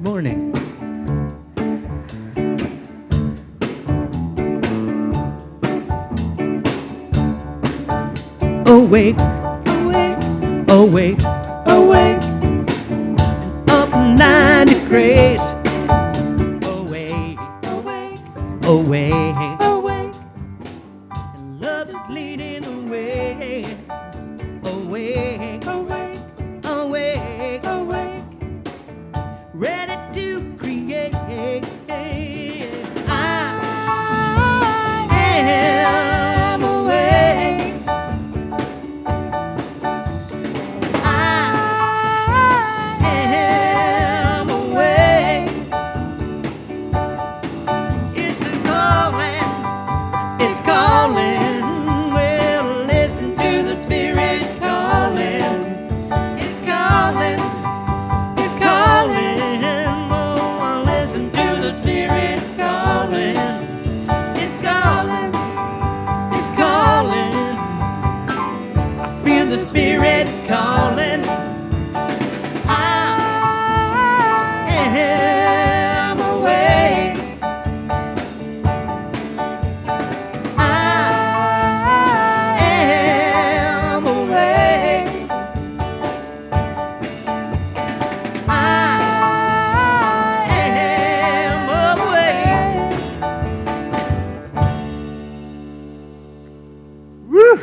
morning. Awake, awake, awake, awake, up 9 degrees. Awake, awake, awake, awake, and love is leading the way. Awake, awake, awake, awake, ready to create. I am awake. I am awake. It's calling. It's calling. Well, listen to the Spirit calling. It's calling. It's calling. Oh, listen to the Spirit calling. It's calling. It's calling. I feel the Spirit calling. I am awake. I am awake. I am awake. Woo!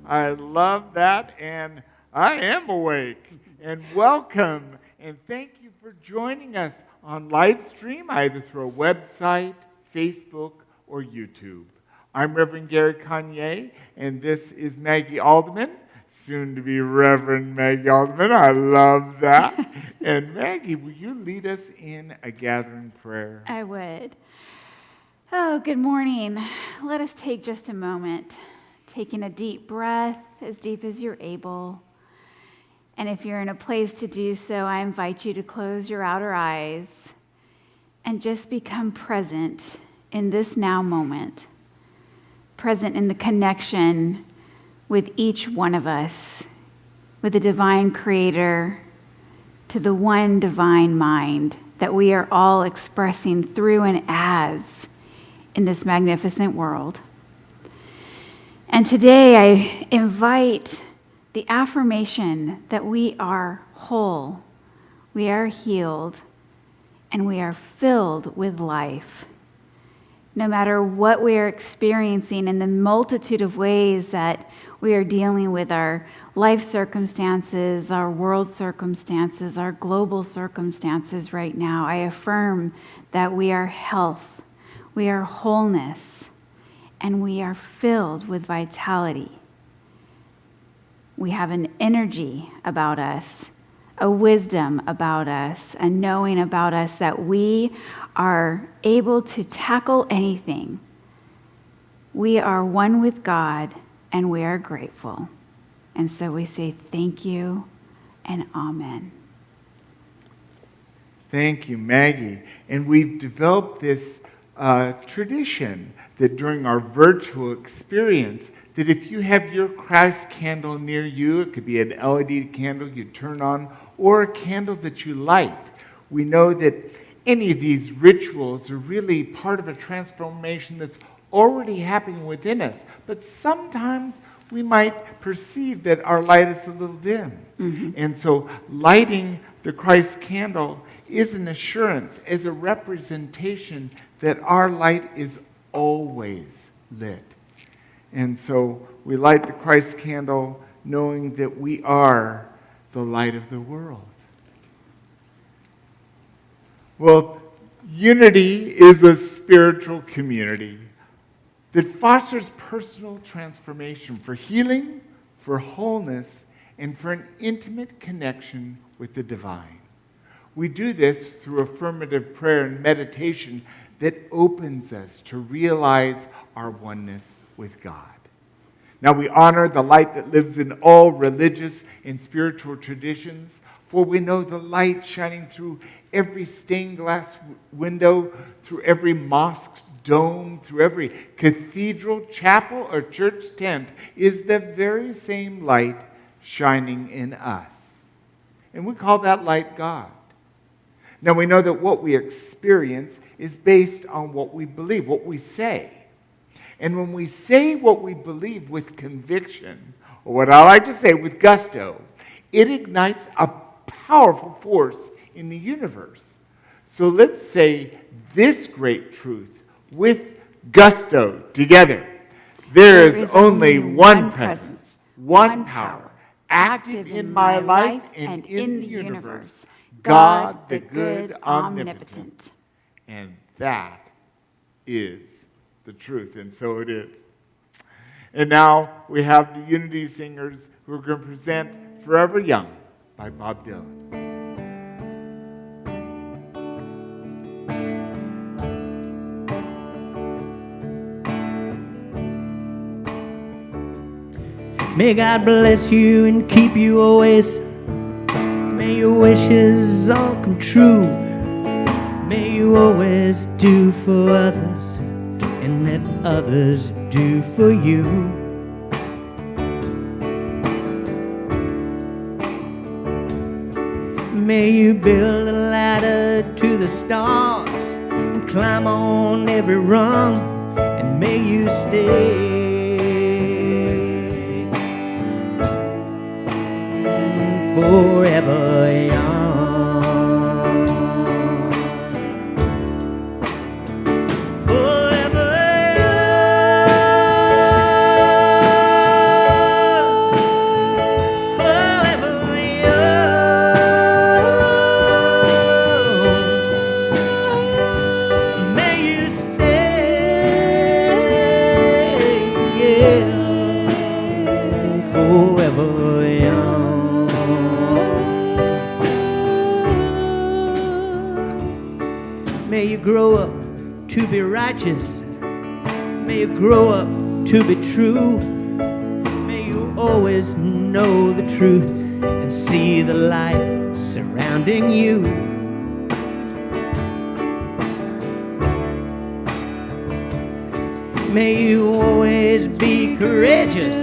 I love that, and I am awake. And welcome, and thank you for joining us on live stream, either through a website, Facebook, or YouTube. I'm Reverend Gary Kanye, and this is Maggie Alderman, soon to be Reverend Maggie Alderman. I love that. And Maggie, will you lead us in a gathering prayer? I would. Oh, good morning. Let us take just a moment, taking a deep breath, as deep as you're able. And if you're in a place to do so, I invite you to close your outer eyes and just become present in this now moment, present in the connection with each one of us, with the divine creator, to the one divine mind that we are all expressing through and as in this magnificent world. And today I invite the affirmation that we are whole, we are healed, and we are filled with life. No matter what we are experiencing in the multitude of ways that we are dealing with our life circumstances, our world circumstances, our global circumstances right now, I affirm that we are health, we are wholeness, and we are filled with vitality. We have an energy about us, a wisdom about us, a knowing about us that we are able to tackle anything. We are one with God, and we are grateful. And so we say thank you and amen. Thank you, Maggie. And we've developed this tradition that during our virtual experience, that if you have your Christ candle near you, it could be an LED candle you turn on, or a candle that you light. We know that any of these rituals are really part of a transformation that's already happening within us. But sometimes we might perceive that our light is a little dim. Mm-hmm. And so lighting the Christ candle is an assurance, is a representation that our light is always lit. And so we light the Christ candle knowing that we are the light of the world. Well, unity is a spiritual community that fosters personal transformation for healing, for wholeness, and for an intimate connection with the divine. We do this through affirmative prayer and meditation that opens us to realize our oneness with God. Now we honor the light that lives in all religious and spiritual traditions, for we know the light shining through every stained glass window, through every mosque dome, through every cathedral, chapel, or church tent is the very same light shining in us. And we call that light God. Now we know that what we experience is based on what we believe, what we say. And when we say what we believe with conviction, or what I like to say with gusto, it ignites a powerful force in the universe. So let's say this great truth with gusto together. There is only one presence, one power, active in my life and in the universe, God the good, omnipotent. And that is the truth, and so it is. And now we have the Unity Singers who are going to present Forever Young by Bob Dylan. May God bless you and keep you always. May your wishes all come true. May you always do for others and let others do for you. May you build a ladder to the stars and climb on every rung, and may you stay forever young. Forever young. Forever young. May you stay, yeah, forever young. May you grow up to be righteous. May you grow up to be true. May you always know the truth and see the light surrounding you. May you always be courageous,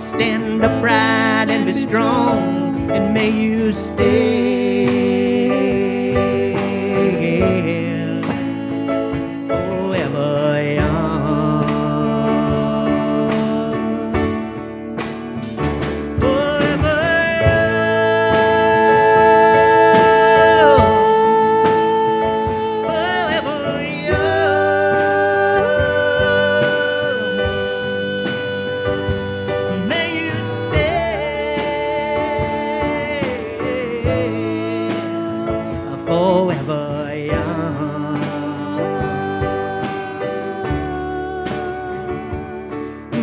stand upright and be strong, and may you stay forever young. Forever young. Forever young. May you stay forever young.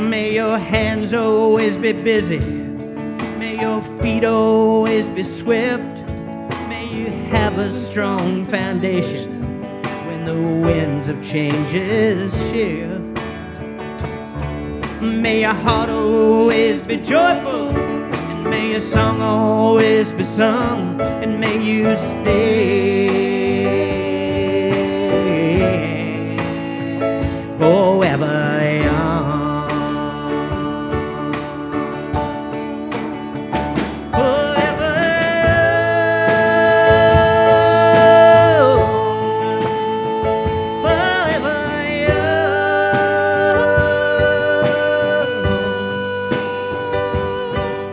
May your hands always be busy. May your feet always be swift. May you have a strong foundation when the winds of changes shift. May your heart always be joyful, and may your song always be sung, and may you stay forever young. Forever young. Forever young.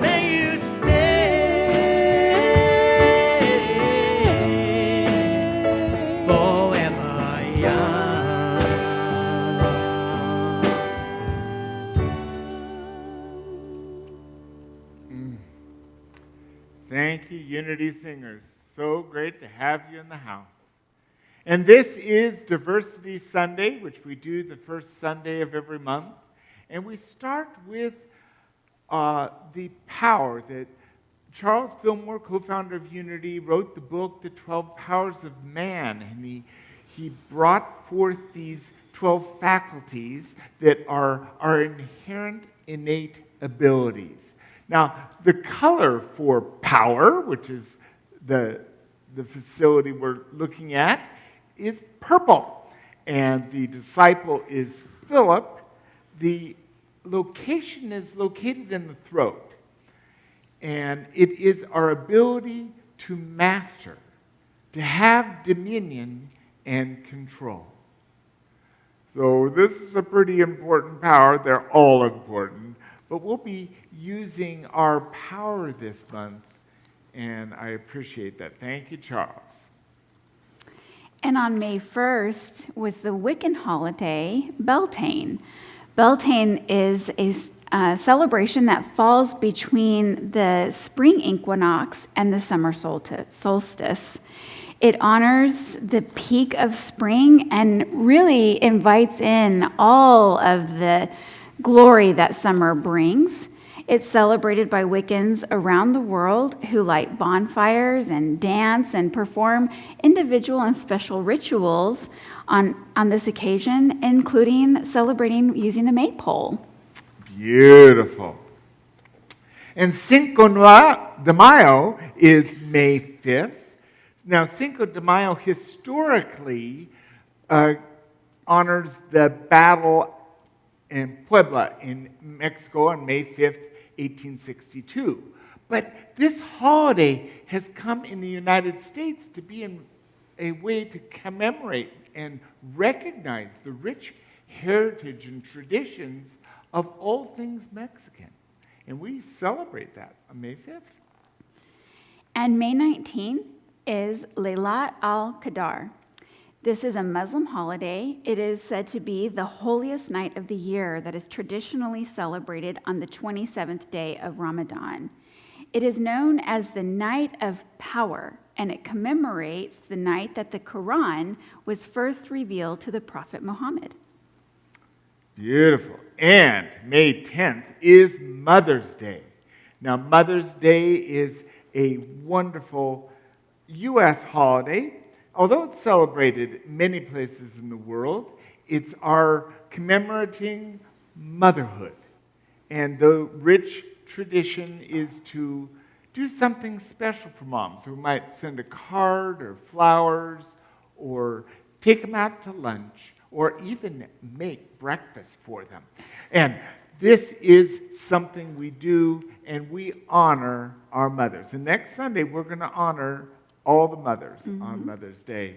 May you stay forever young. Thank you, Unity Singers. So great to have you in the house. And this is Diversity Sunday, which we do the first Sunday of every month. And we start with the power that Charles Fillmore, co-founder of Unity, wrote the book, The 12 Powers of Man. And he brought forth these 12 faculties that are our inherent, innate abilities. Now, the color for power, which is the facility we're looking at, is purple. And the disciple is Philip. The location is located in the throat. And it is our ability to master to have dominion and control. So this is a pretty important power. They're all important. But we'll be using our power this month, and I appreciate that. Thank you, Charles. And on May 1st was the Wiccan holiday, Beltane. Beltane is a celebration that falls between the spring equinox and the summer solstice. It honors the peak of spring and really invites in all of the glory that summer brings. It's celebrated by Wiccans around the world who light bonfires and dance and perform individual and special rituals on this occasion, including celebrating using the maypole. Beautiful. And Cinco de Mayo is May 5th. Now, Cinco de Mayo historically honors the battle in Puebla in Mexico on May 5th, 1862. But this holiday has come in the United States to be a way to commemorate and recognize the rich heritage and traditions of all things Mexican. And we celebrate that on May 5th. And May 19th is Laylat al-Qadr. This is a Muslim holiday. It is said to be the holiest night of the year that is traditionally celebrated on the 27th day of Ramadan. It is known as the Night of Power, and it commemorates the night that the Quran was first revealed to the Prophet Muhammad. Beautiful. And May 10th is Mother's Day. Now, Mother's Day is a wonderful U.S. holiday. Although it's celebrated many places in the world, it's our commemorating motherhood. And the rich tradition is to do something special for moms. So we might send a card or flowers or take them out to lunch or even make breakfast for them. And this is something we do, and we honor our mothers. And next Sunday, we're going to honor all the mothers on Mother's Day.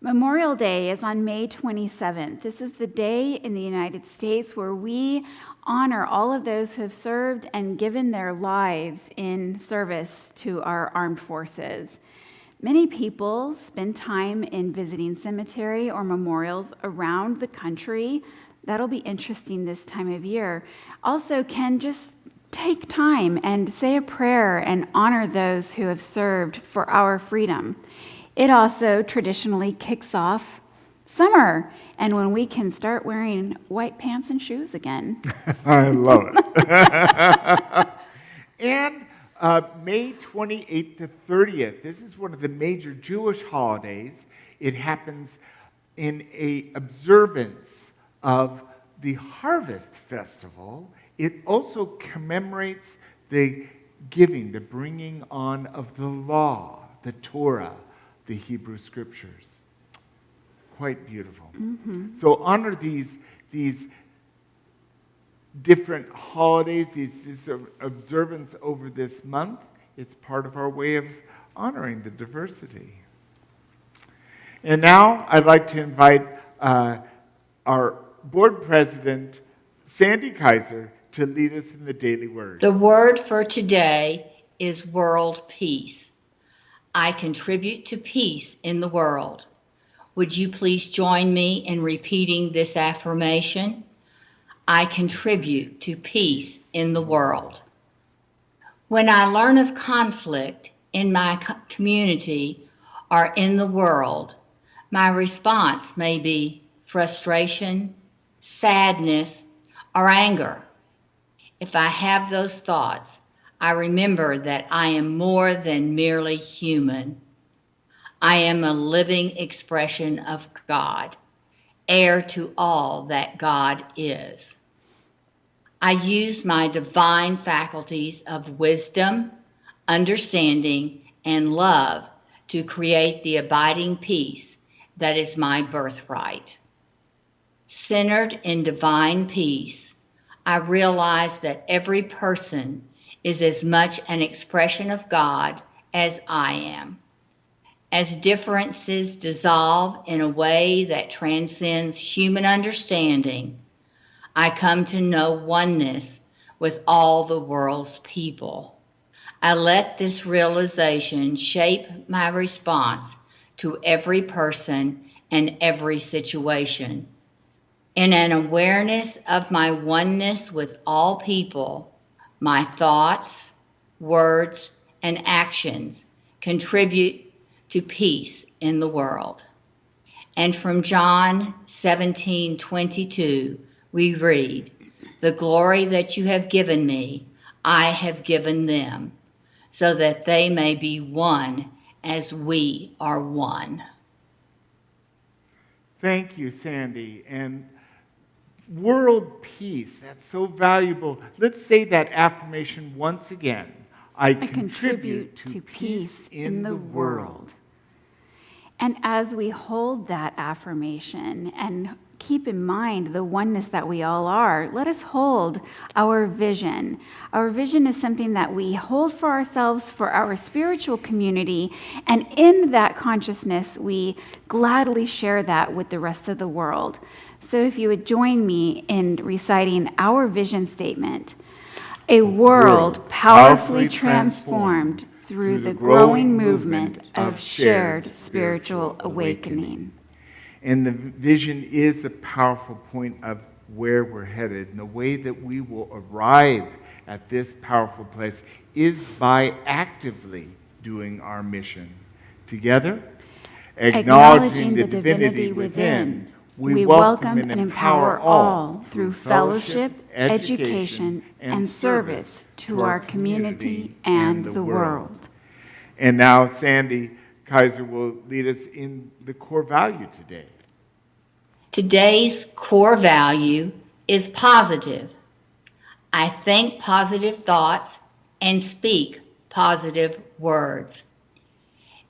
Memorial Day is on May 27th. This is the day in the United States where we honor all of those who have served and given their lives in service to our armed forces. Many people spend time in visiting cemetery or memorials around the country. That'll be interesting this time of year. Also, can just take time and say a prayer and honor those who have served for our freedom. It also traditionally kicks off summer, and when we can start wearing white pants and shoes again. I love it. And May 28th to 30th, this is one of the major Jewish holidays. It happens in a observance of the Harvest Festival. It also commemorates the giving, the bringing on of the law, the Torah, the Hebrew Scriptures. Quite beautiful. Mm-hmm. So honor these different holidays, these observance over this month. It's part of our way of honoring the diversity. And now I'd like to invite our board president, Sandy Kaiser, to lead us in the daily word. The word for today is world peace. I contribute to peace in the world. Would you please join me in repeating this affirmation? I contribute to peace in the world. When I learn of conflict in my community or in the world, my response may be frustration, sadness, or anger. If I have those thoughts, I remember that I am more than merely human. I am a living expression of God, heir to all that God is. I use my divine faculties of wisdom, understanding, and love to create the abiding peace that is my birthright. Centered in divine peace, I realize that every person is as much an expression of God as I am. As differences dissolve in a way that transcends human understanding, I come to know oneness with all the world's people. I let this realization shape my response to every person and every situation. In an awareness of my oneness with all people, my thoughts, words, and actions contribute to peace in the world. And from John 17:22, we read, "The glory that you have given me, I have given them, so that they may be one as we are one." Thank you, Sandy. And world peace, that's so valuable. Let's say that affirmation once again. I contribute to peace in the world. And as we hold that affirmation and keep in mind the oneness that we all are, let us hold our vision. Our vision is something that we hold for ourselves, for our spiritual community, and in that consciousness, we gladly share that with the rest of the world. So if you would join me in reciting our vision statement: a world powerfully transformed through the growing movement of shared spiritual awakening. And the vision is a powerful point of where we're headed. And the way that we will arrive at this powerful place is by actively doing our mission. Together, acknowledging the divinity within, we welcome and empower all through fellowship, education, and service to our community and the world. And now Sandy Kaiser will lead us in the core value today. Today's core value is positive. I think positive thoughts and speak positive words.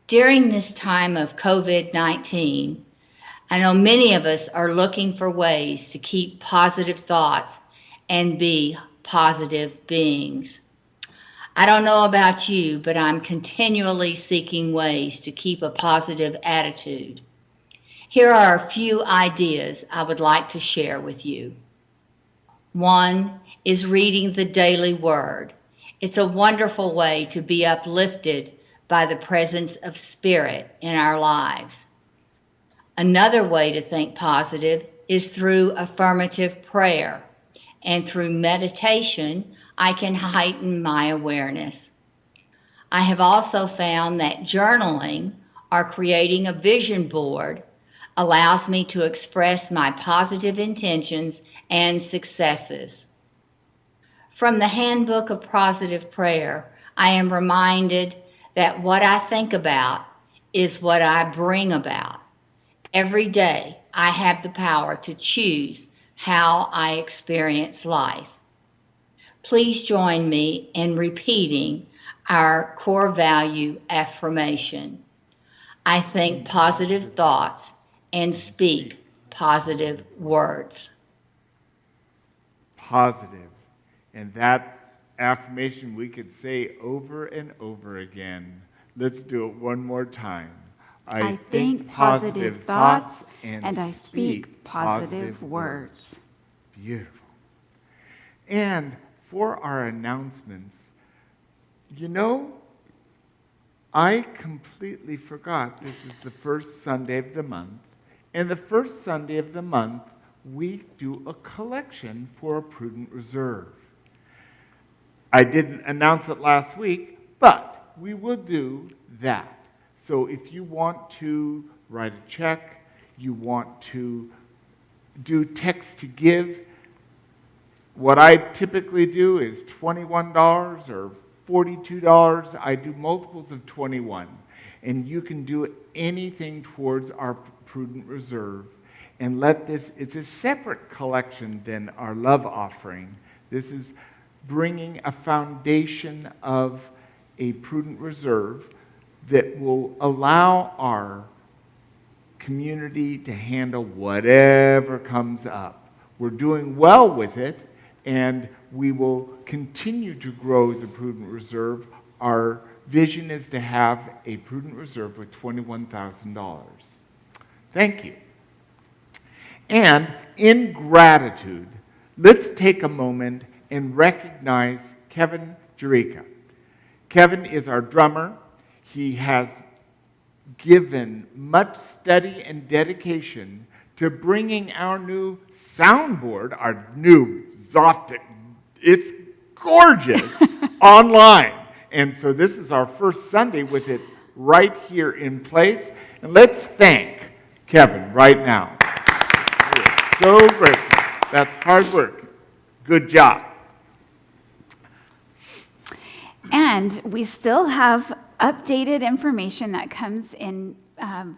During this time of COVID-19, I know many of us are looking for ways to keep positive thoughts and be positive beings. I don't know about you, but I'm continually seeking ways to keep a positive attitude. Here are a few ideas I would like to share with you. One is reading the daily word. It's a wonderful way to be uplifted by the presence of spirit in our lives. Another way to think positive is through affirmative prayer, and through meditation, I can heighten my awareness. I have also found that journaling or creating a vision board allows me to express my positive intentions and successes. From the Handbook of Positive Prayer, I am reminded that what I think about is what I bring about. Every day, I have the power to choose how I experience life. Please join me in repeating our core value affirmation. I think positive thoughts and speak positive words. Positive. And that affirmation we could say over and over again. Let's do it one more time. I think positive thoughts and I speak positive words. Beautiful. And for our announcements, I completely forgot this is the first Sunday of the month. And the first Sunday of the month, we do a collection for a prudent reserve. I didn't announce it last week, but we will do that. So if you want to write a check, you want to do text to give, what I typically do is $21 or $42. I do multiples of 21. And you can do anything towards our prudent reserve. And it's a separate collection than our love offering. This is bringing a foundation of a prudent reserve that will allow our community to handle whatever comes up. We're doing well with it, and we will continue to grow the prudent reserve. Our vision is to have a prudent reserve with $21,000. Thank you. And in gratitude, let's take a moment and recognize Kevin Jerica. Kevin is our drummer. He has given much study and dedication to bringing our new soundboard, our new Zoptic, it's gorgeous, online. And so this is our first Sunday with it right here in place. And let's thank Kevin right now. We are so grateful. That's hard work. Good job. And we still have updated information that comes in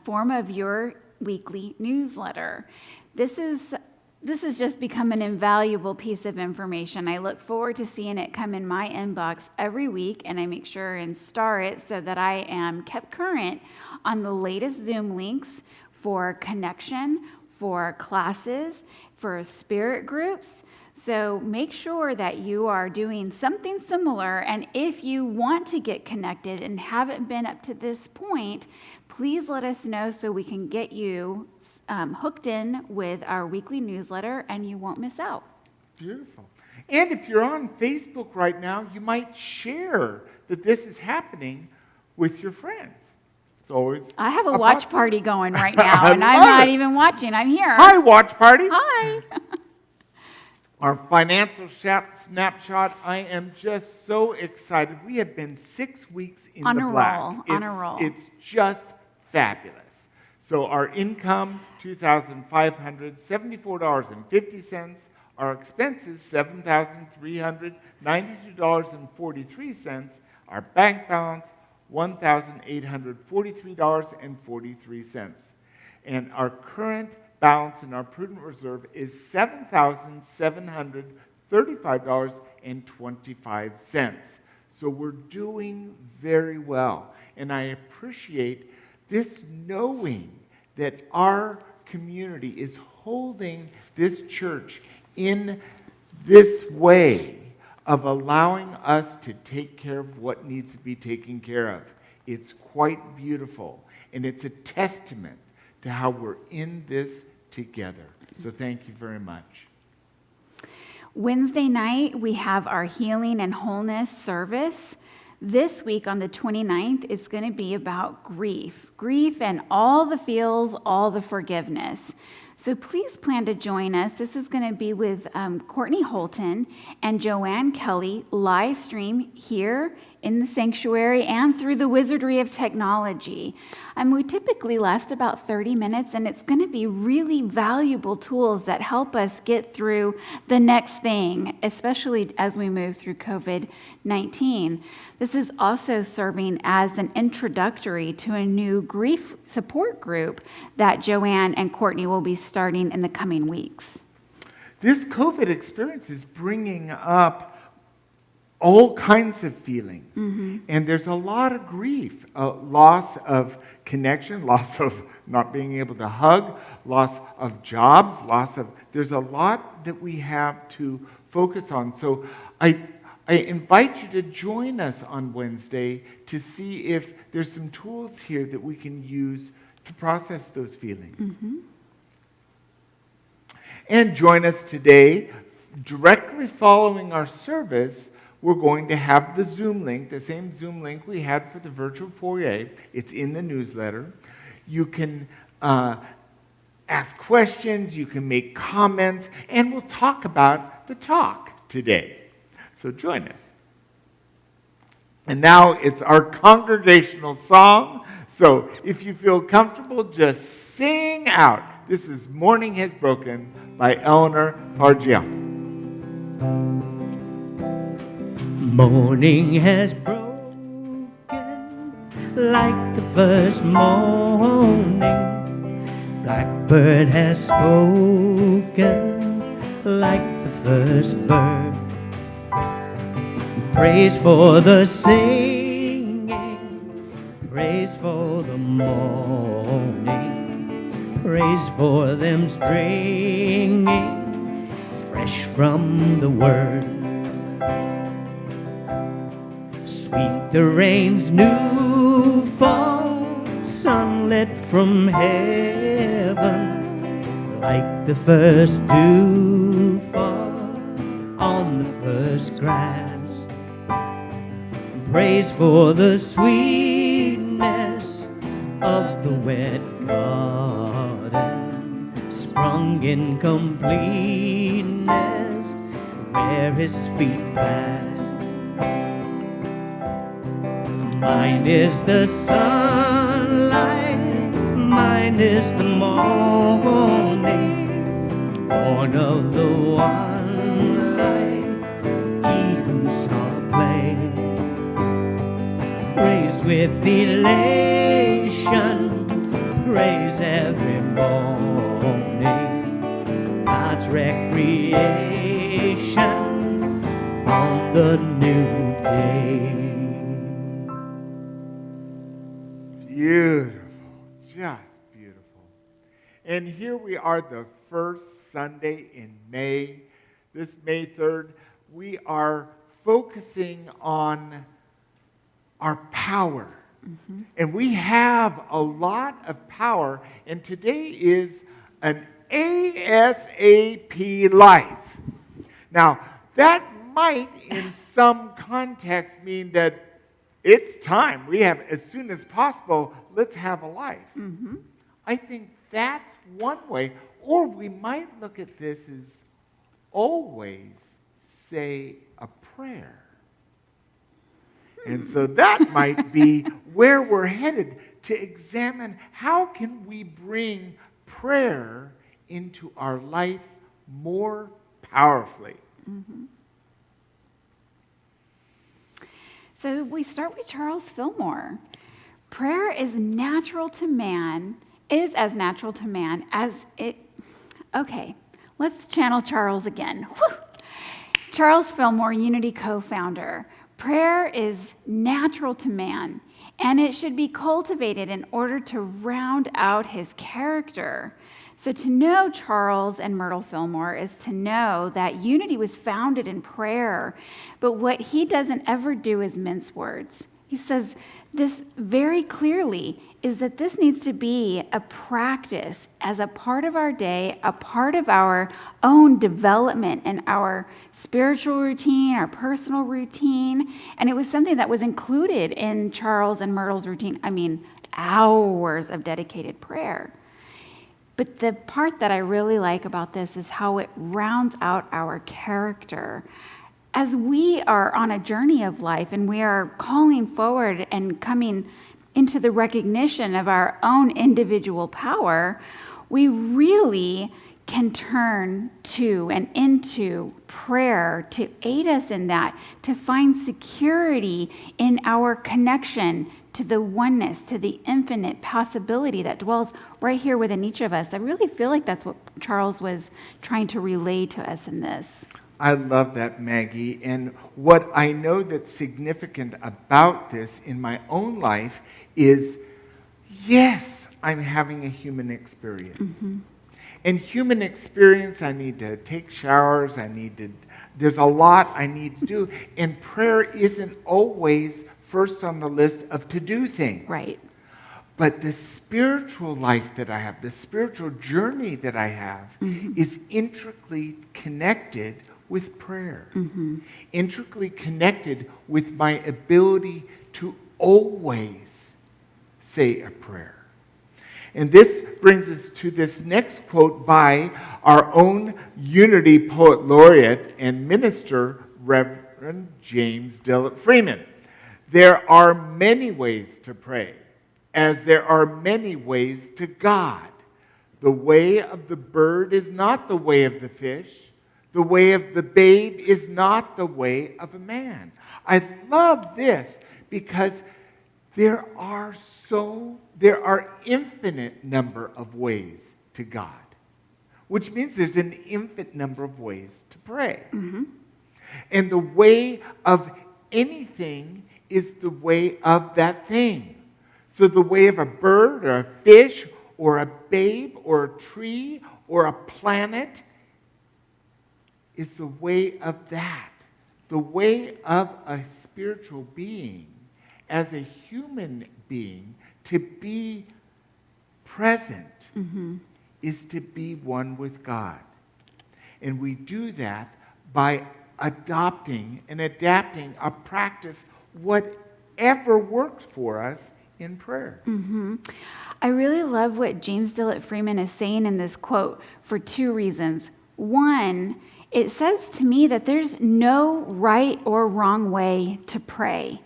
form of your weekly newsletter. This has just become an invaluable piece of information. I look forward to seeing it come in my inbox every week, and I make sure and star it so that I am kept current on the latest Zoom links for connection, for classes, for spirit groups. So make sure that you are doing something similar, and if you want to get connected and haven't been up to this point, please let us know so we can get you hooked in with our weekly newsletter and you won't miss out. Beautiful. And if you're on Facebook right now, you might share that this is happening with your friends. It's always I have a watch party going right now, and I'm not even watching. I'm here. Hi, watch party. Hi. Our financial snapshot, I am just so excited. We have been 6 weeks in On the a black. roll, on a roll. It's just fabulous. So our income, $2,574.50. Our expenses, $7,392.43. Our bank balance, $1,843.43. And our current balance in our prudent reserve is $7,735.25. So we're doing very well. And I appreciate this knowing that our community is holding this church in this way of allowing us to take care of what needs to be taken care of. It's quite beautiful, and it's a testament to how we're in this together. So thank you very much. Wednesday night, we have our healing and wholeness service. This week on the 29th, it's going to be about grief and all the feels, all the forgiveness. So please plan to join us. This is going to be with Courtney Holton and Joanne Kelly, live stream here in the sanctuary and through the wizardry of technology. We typically last about 30 minutes, and it's going to be really valuable tools that help us get through the next thing, especially as we move through COVID-19. This is also serving as an introductory to a new grief support group that Joanne and Courtney will be starting in the coming weeks. This COVID experience is bringing up all kinds of feelings. Mm-hmm. And there's a lot of grief, loss of connection, loss of not being able to hug, loss of jobs, there's a lot that we have to focus on. So I invite you to join us on Wednesday to see if there's some tools here that we can use to process those feelings. Mm-hmm. And join us today, directly following our service. We're going to have the Zoom link, the same Zoom link we had for the virtual foyer. It's in the newsletter. You can ask questions, you can make comments, and we'll talk about the talk today. So join us. And now it's our congregational song. So if you feel comfortable, just sing out. This is Morning Has Broken by Eleanor Pargiel. Morning has broken like the first morning. Blackbird has spoken like the first bird. Praise for the singing, praise for the morning, praise for them stringing fresh from the word. Sweet the rain's new fall, sunlit from heaven, like the first dew fall on the first grass. Praise for the sweetness of the wet garden, sprung in completeness where his feet pass. Mine is the sunlight, mine is the morning, born of the one light Eden saw play. Praise with elation, praise every morning, God's recreation on the new day. Beautiful, just beautiful. And here we are, the first Sunday in May. This May 3rd, we are focusing on our power. Mm-hmm. And we have a lot of power, and today is an ASAP life. Now, that might, in some context, mean that it's time. We have, as soon as possible, let's have a life. Mm-hmm. I think that's one way. Or we might look at this as always say a prayer. And so that might be where we're headed, to examine how can we bring prayer into our life more powerfully. Mm-hmm. So we start with Charles Fillmore. Prayer is natural to man, is as natural to man as it... Okay, let's channel Charles again. Whew. Charles Fillmore, Unity co-founder. Prayer is natural to man, and it should be cultivated in order to round out his character. So to know Charles and Myrtle Fillmore is to know that Unity was founded in prayer, but what he doesn't ever do is mince words. He says this very clearly, is that this needs to be a practice as a part of our day, a part of our own development and our spiritual routine, our personal routine. And it was something that was included in Charles and Myrtle's routine. I mean, hours of dedicated prayer. But the part that I really like about this is how it rounds out our character. As we are on a journey of life and we are calling forward and coming into the recognition of our own individual power, we really can turn to and into prayer to aid us in that, to find security in our connection to the oneness, to the infinite possibility that dwells right here within each of us. I really feel like that's what Charles was trying to relay to us in this. I love that, Maggie. And what I know that's significant about this in my own life is, yes, I'm having a human experience. Mm-hmm. And human experience, I need to take showers, there's a lot I need to do. And prayer isn't always first on the list of to-do things. Right. But the spiritual life that I have, the spiritual journey that I have, mm-hmm. is intricately connected with prayer. Mm-hmm. Intricately connected with my ability to always say a prayer. And this brings us to this next quote by our own Unity Poet Laureate and minister, Reverend James Dillett Freeman. There are many ways to pray, as there are many ways to God. The way of the bird is not the way of the fish. The way of the babe is not the way of a man. I love this because there are infinite number of ways to God, which means there's an infinite number of ways to pray. Mm-hmm. And the way of anything is the way of that thing. So the way of a bird or a fish or a babe or a tree or a planet is the way of that the way of a spiritual being, as a human being, to be present is to be one with God. And we do that by adopting and adapting a practice, whatever works for us in prayer. I really love what James Dillett Freeman is saying in this quote for two reasons. One, it says to me that there's no right or wrong way to pray.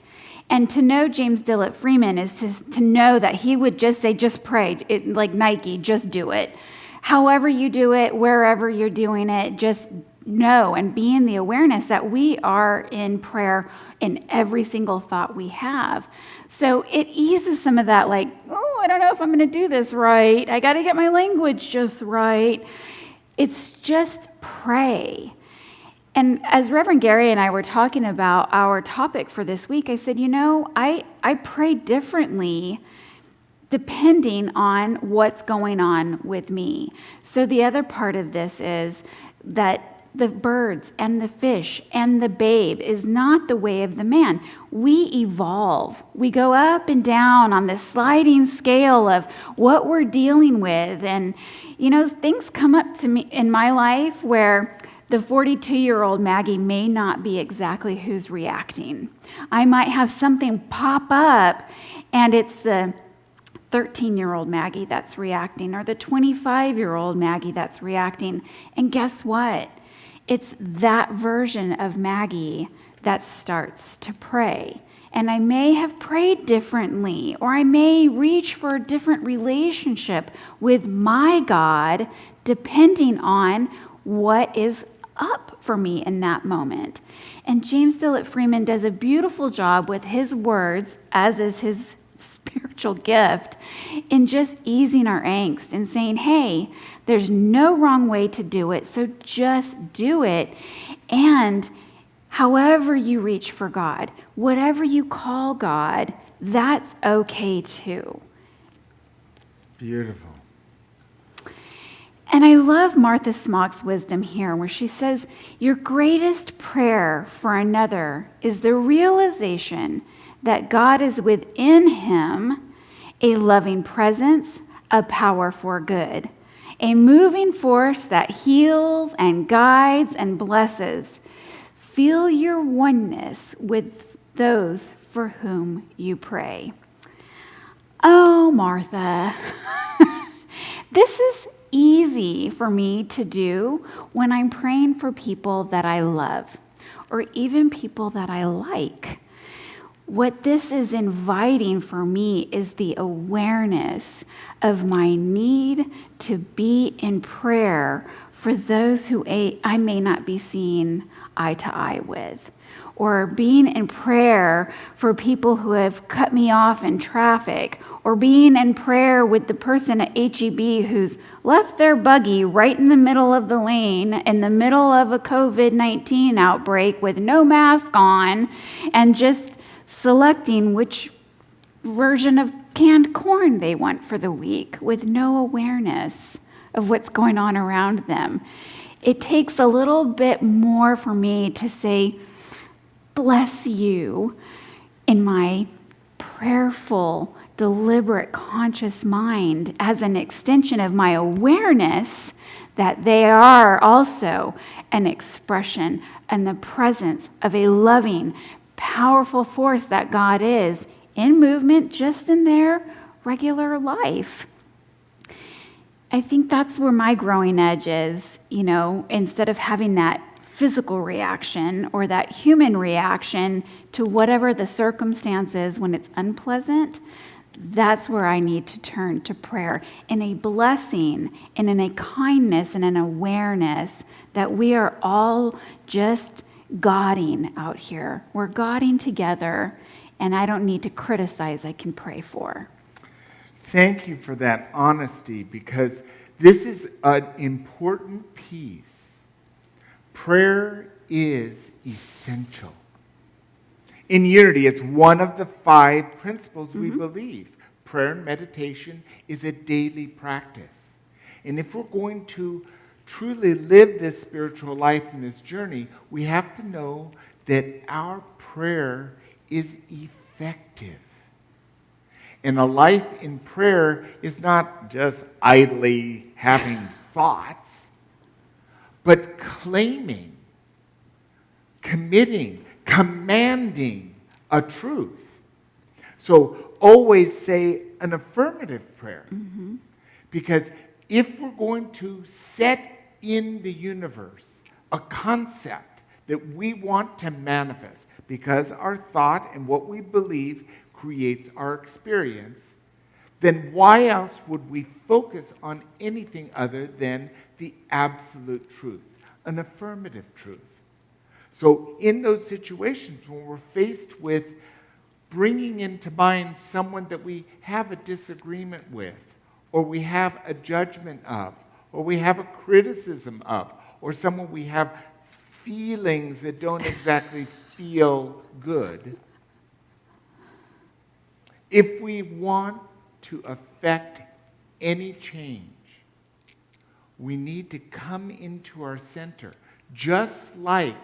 And to know James Dillett Freeman is to know that he would just say, just pray, like Nike, just do it. However you do it, wherever you're doing it, just know and be in the awareness that we are in prayer in every single thought we have. So it eases some of that, like, oh, I don't know if I'm going to do this right. I got to get my language just right. It's just pray. And as Reverend Gary and I were talking about our topic for this week, I said, I pray differently depending on what's going on with me. So the other part of this is that the birds and the fish and the babe is not the way of the man. We evolve. We go up and down on the sliding scale of what we're dealing with. And, things come up to me in my life where the 42-year-old Maggie may not be exactly who's reacting. I might have something pop up, and it's the 13-year-old Maggie that's reacting, or the 25-year-old Maggie that's reacting. And guess what? It's that version of Maggie that starts to pray. And I may have prayed differently, or I may reach for a different relationship with my God, depending on what is up for me in that moment. And James Dillett Freeman does a beautiful job with his words, as is his spiritual gift, in just easing our angst and saying, hey, there's no wrong way to do it, so just do it. And however you reach for God, whatever you call God, that's okay too. Beautiful. And I love Martha Smock's wisdom here, where she says, your greatest prayer for another is the realization that God is within him, a loving presence, a power for good, a moving force that heals and guides and blesses. Feel your oneness with those for whom you pray. Oh, Martha, this is easy for me to do when I'm praying for people that I love, or even people that I like. What this is inviting for me is the awareness of my need to be in prayer for those who I may not be seeing eye to eye with, or being in prayer for people who have cut me off in traffic, or being in prayer with the person at HEB who's left their buggy right in the middle of the lane in the middle of a COVID-19 outbreak with no mask on, and just selecting which version of canned corn they want for the week with no awareness of what's going on around them. It takes a little bit more for me to say, bless you, in my prayerful, deliberate, conscious mind as an extension of my awareness that they are also an expression and the presence of a loving, powerful force that God is in movement just in their regular life. I think that's where my growing edge is, instead of having that physical reaction or that human reaction to whatever the circumstance is when it's unpleasant. That's where I need to turn to prayer in a blessing and in a kindness and an awareness that we are all just Godding out here. We're Godding together, and I don't need to criticize, I can pray for. Thank you for that honesty, because this is an important piece. Prayer is essential. In Unity, it's one of the 5 principles we believe. Prayer and meditation is a daily practice. And if we're going to truly live this spiritual life and this journey, we have to know that our prayer is effective. And a life in prayer is not just idly having thoughts, but claiming, committing, commanding a truth. So always say an affirmative prayer. Because if we're going to set in the universe a concept that we want to manifest, because our thought and what we believe creates our experience, then why else would we focus on anything other than the absolute truth, an affirmative truth? So in those situations when we're faced with bringing into mind someone that we have a disagreement with, or we have a judgment of, or we have a criticism of, or someone we have feelings that don't exactly feel good, if we want to affect any change, we need to come into our center. Just like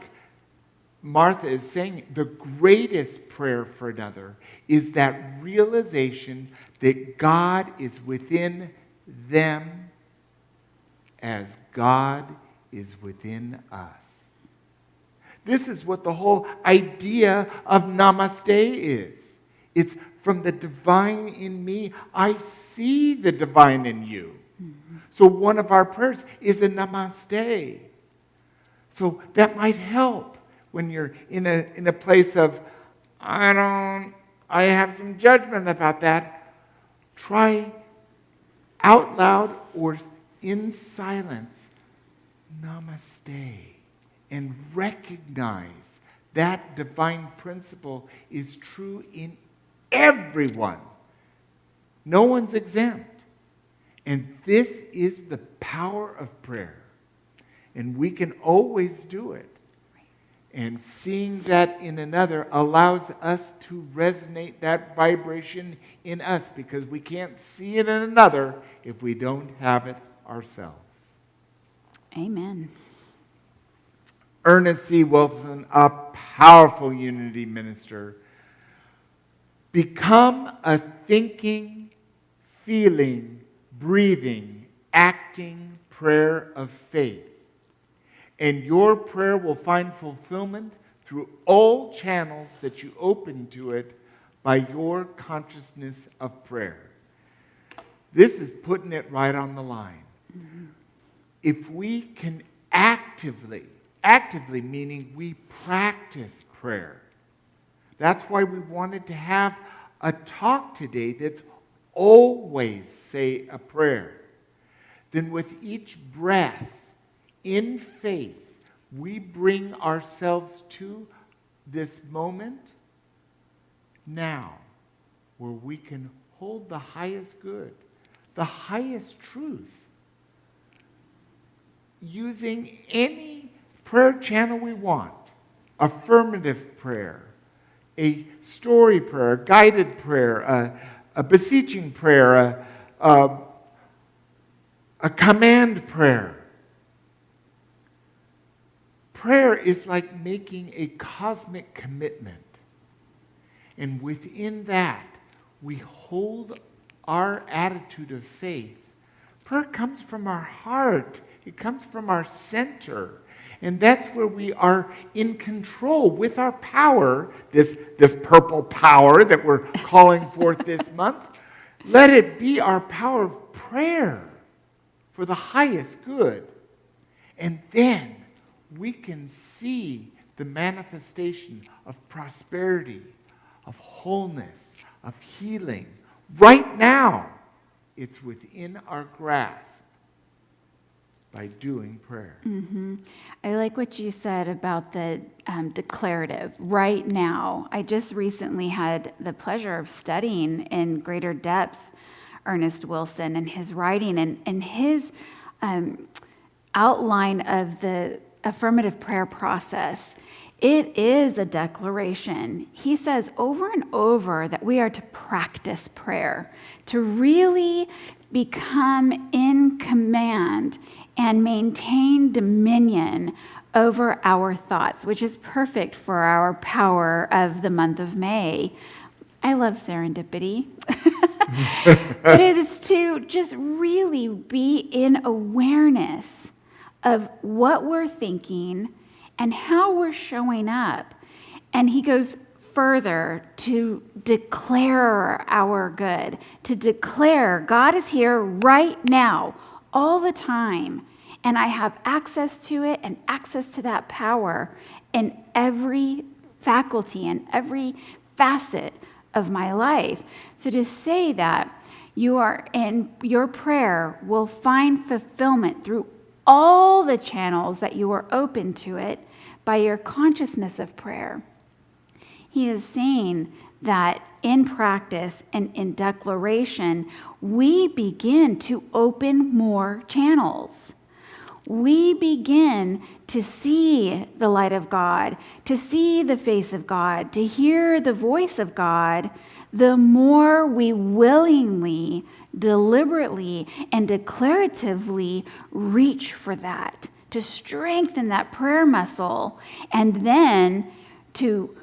Martha is saying, the greatest prayer for another is that realization that God is within them as God is within us. This is what the whole idea of namaste is. It's from the divine in me, I see the divine in you. So one of our prayers is a namaste. So that might help when you're in a place of, I have some judgment about that. Try out loud or in silence, namaste, and recognize that divine principle is true in everyone. No one's exempt. And this is the power of prayer. And we can always do it. And seeing that in another allows us to resonate that vibration in us, because we can't see it in another if we don't have it ourselves. Amen. Ernest C. Wilson, a powerful unity minister. Become a thinking, feeling, breathing, acting prayer of faith. And your prayer will find fulfillment through all channels that you open to it by your consciousness of prayer. This is putting it right on the line. If we can actively meaning we practice prayer. That's why we wanted to have a talk today that's always say a prayer. Then with each breath, in faith, we bring ourselves to this moment now, where we can hold the highest good, the highest truth, using any prayer channel we want. Affirmative prayer, a story prayer, a guided prayer, a beseeching prayer, a command prayer. Prayer is like making a cosmic commitment. And within that, we hold our attitude of faith. Prayer comes from our heart. It comes from our center. And that's where we are in control with our power, this purple power that we're calling forth this month. Let it be our power of prayer for the highest good. And then we can see the manifestation of prosperity, of wholeness, of healing. Right now, it's within our grasp by doing prayer. I like what you said about the declarative, right now. I just recently had the pleasure of studying in greater depth Ernest Wilson and his writing and his outline of the affirmative prayer process. It is a declaration. He says over and over that we are to practice prayer, to really become in command and maintain dominion over our thoughts, which is perfect for our power of the month of May. I love serendipity. But it is to just really be in awareness of what we're thinking and how we're showing up. And he goes further to declare our good, to declare God is here right now, all the time. And I have access to it and access to that power in every faculty and every facet of my life. So to say that you are in your prayer will find fulfillment through all the channels that you are open to it by your consciousness of prayer. He is saying that in practice and in declaration, we begin to open more channels. We begin to see the light of God, to see the face of God, to hear the voice of God, the more we willingly, deliberately, and declaratively reach for that, to strengthen that prayer muscle, and then to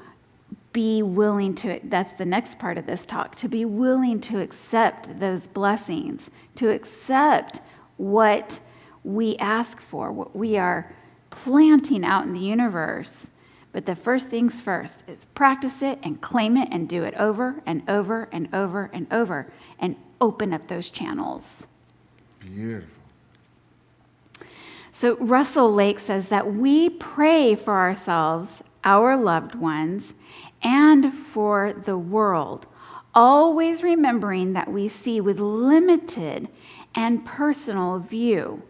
be willing to, that's the next part of this talk, to be willing to accept those blessings, to accept what we ask for, what we are planting out in the universe. But the first things first is practice it and claim it and do it over and over and over and over and open up those channels. Beautiful. So Russell Lake says that we pray for ourselves, our loved ones, and for the world, always remembering that we see with limited and personal view.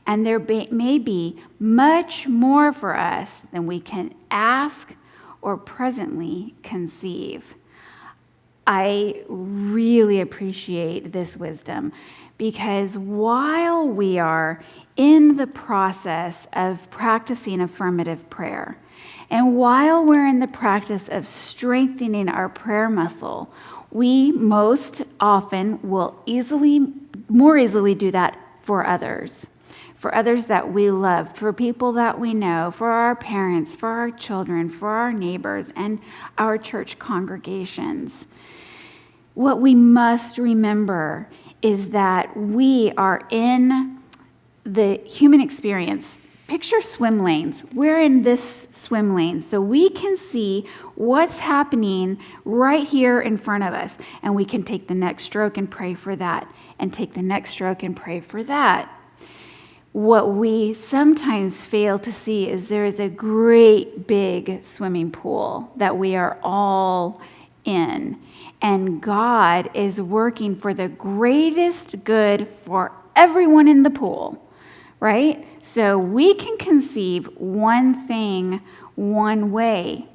And there may be much more for us than we can ask or presently conceive. I really appreciate this wisdom because while we are in the process of practicing affirmative prayer, and while we're in the practice of strengthening our prayer muscle, we most often will more easily do that for others that we love, for people that we know, for our parents, for our children, for our neighbors, and our church congregations. What we must remember is that we are in the human experience. Picture swim lanes. We're in this swim lane, so we can see what's happening right here in front of us, and we can take the next stroke and pray for that, and take the next stroke and pray for that. What we sometimes fail to see is there is a great big swimming pool that we are all in, and God is working for the greatest good for everyone in the pool, right? So we can conceive one thing one way,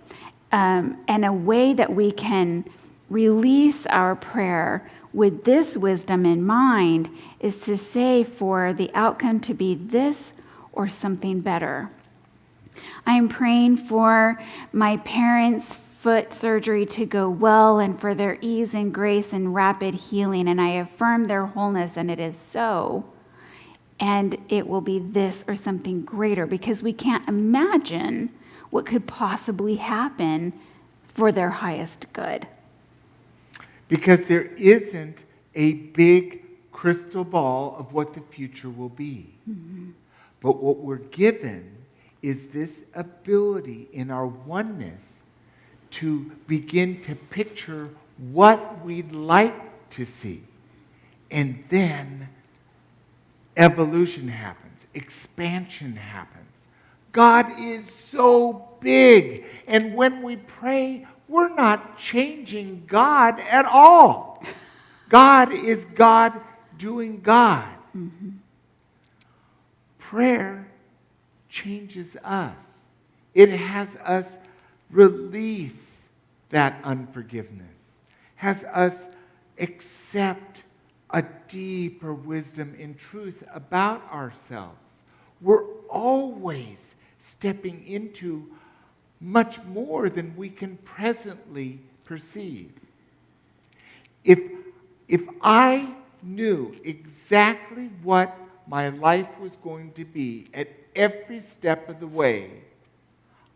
and a way that we can release our prayer with this wisdom in mind is to say for the outcome to be this or something better. I am praying for my parents' foot surgery to go well and for their ease and grace and rapid healing, and I affirm their wholeness, and it is so. And it will be this or something greater because we can't imagine what could possibly happen for their highest good. Because there isn't a big crystal ball of what the future will be. Mm-hmm. But what we're given is this ability in our oneness to begin to picture what we'd like to see. And then evolution happens, expansion happens. God is so big. And when we pray, we're not changing God at all. God is God doing God. Mm-hmm. Prayer changes us. It has us release that unforgiveness, has us accept a deeper wisdom and truth about ourselves. We're always stepping into much more than we can presently perceive. If I knew exactly what my life was going to be at every step of the way,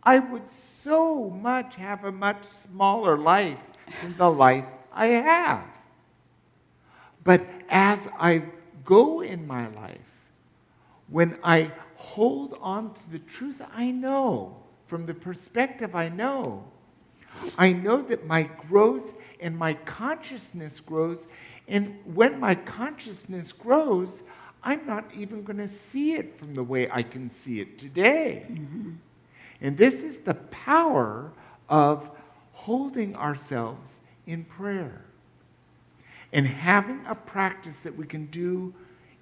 I would so much have a much smaller life than the life I have. But as I go in my life, when I hold on to the truth I know, from the perspective I know that my growth and my consciousness grows, and when my consciousness grows, I'm not even going to see it from the way I can see it today. Mm-hmm. And this is the power of holding ourselves in prayer and having a practice that we can do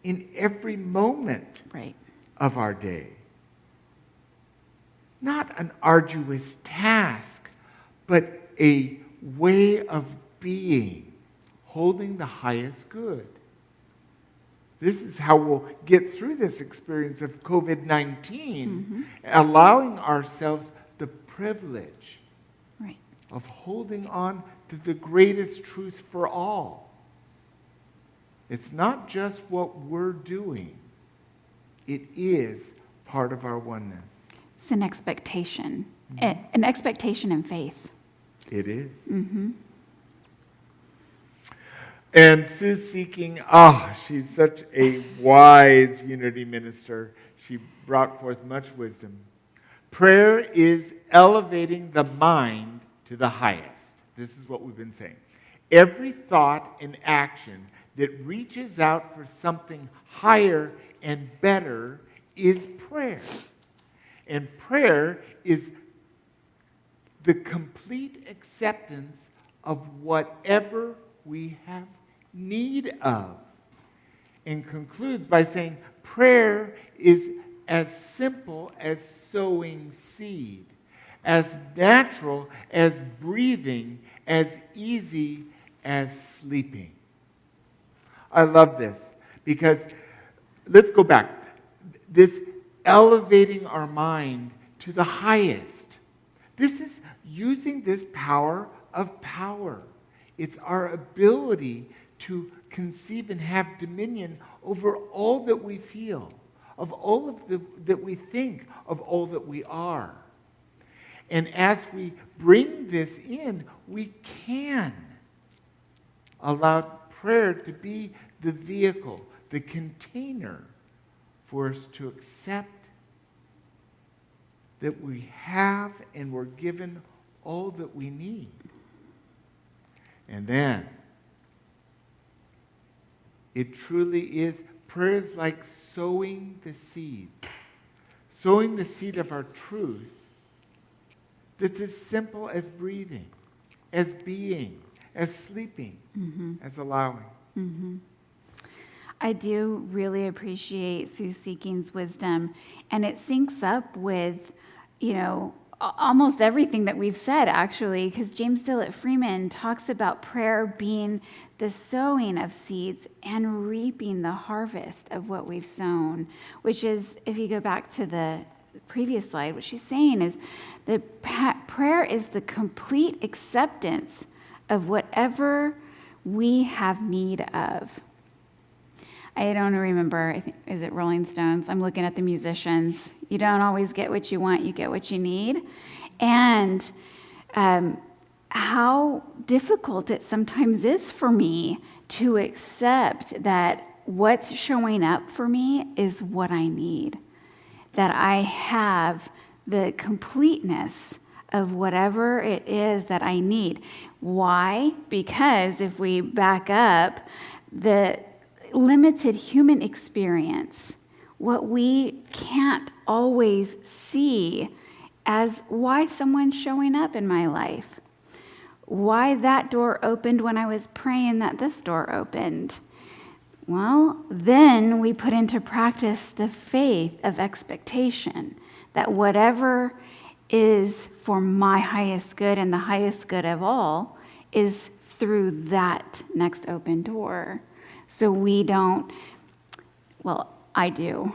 in every moment of our day. Not an arduous task, but a way of being, holding the highest good. This is how we'll get through this experience of COVID-19, allowing ourselves the privilege of holding on to the greatest truth for all. It's not just what we're doing. It is part of our oneness. It's an expectation. An expectation and faith. It is. Mm-hmm. And Sue Seeking, she's such a wise unity minister. She brought forth much wisdom. Prayer is elevating the mind to the highest. This is what we've been saying. Every thought and action that reaches out for something higher and better is prayer. And prayer is the complete acceptance of whatever we have need of. And concludes by saying prayer is as simple as sowing seed, as natural as breathing, as easy as sleeping. I love this because, let's go back. This elevating our mind to the highest. This is using this power of power. It's our ability to conceive and have dominion over all that we feel, of all of that we think, of all that we are. And as we bring this in, we can allow prayer to be the vehicle, the container for us to accept that we have and we're given all that we need. And then, it truly is, prayer is like sowing the seeds. Sowing the seed of our truth that's as simple as breathing, as being, as sleeping, as allowing. Mm-hmm. I do really appreciate Sue Seeking's wisdom, and it syncs up with, almost everything that we've said, actually, because James Dillett Freeman talks about prayer being the sowing of seeds and reaping the harvest of what we've sown, which is, if you go back to the previous slide, what she's saying is that prayer is the complete acceptance of whatever we have need of. I don't remember, is it Rolling Stones? I'm looking at the musicians. You don't always get what you want, you get what you need. And how difficult it sometimes is for me to accept that what's showing up for me is what I need. That I have the completeness of whatever it is that I need. Why? Because if we back up, the limited human experience, what we can't always see as why someone's showing up in my life, why that door opened when I was praying that this door opened. Well, then we put into practice the faith of expectation that whatever is for my highest good and the highest good of all is through that next open door. So we don't, well, I do.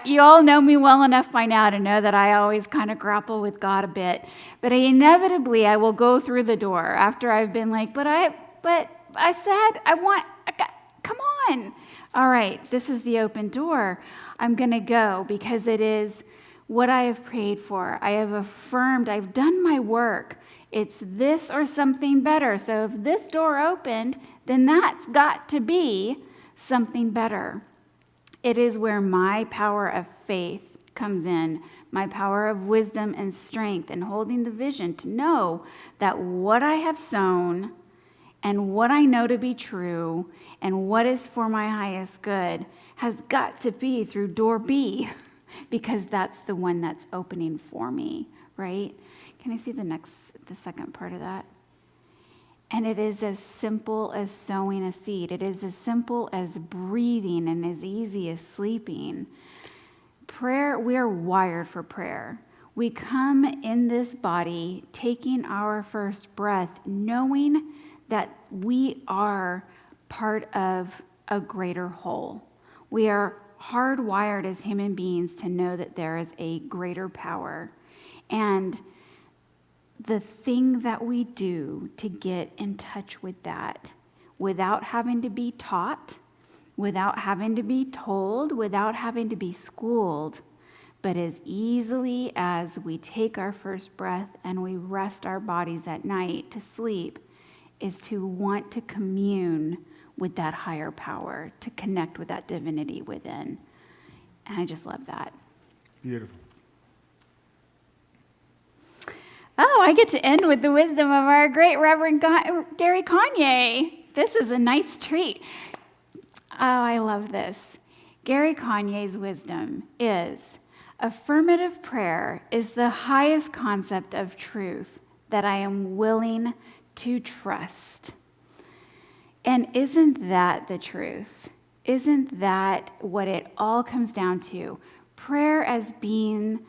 You all know me well enough by now to know that I always kind of grapple with God a bit. But inevitably, I will go through the door after I've been like, but I said, come on. done. All right, this is the open door. I'm going to go because it is what I have prayed for. I have affirmed, I've done my work. It's this or something better. So if this door opened, then that's got to be something better. It is where my power of faith comes in, my power of wisdom and strength, and holding the vision to know that what I have sown and what I know to be true and what is for my highest good has got to be through door B, because that's the one that's opening for me, right? Can I see the second part of that? And it is as simple as sowing a seed. It is as simple as breathing and as easy as sleeping. Prayer, we are wired for prayer. We come in this body taking our first breath, knowing that we are part of a greater whole. We are hardwired as human beings to know that there is a greater power. And the thing that we do to get in touch with that, without having to be taught, without having to be told, without having to be schooled, but as easily as we take our first breath and we rest our bodies at night to sleep, is to want to commune with that higher power, to connect with that divinity within. And I just love that. Beautiful. Oh, I get to end with the wisdom of our great Reverend Gary Kanye. This is a nice treat. Oh, I love this. Gary Kanye's wisdom is, affirmative prayer is the highest concept of truth that I am willing to trust. And isn't that the truth? Isn't that what it all comes down to? Prayer as being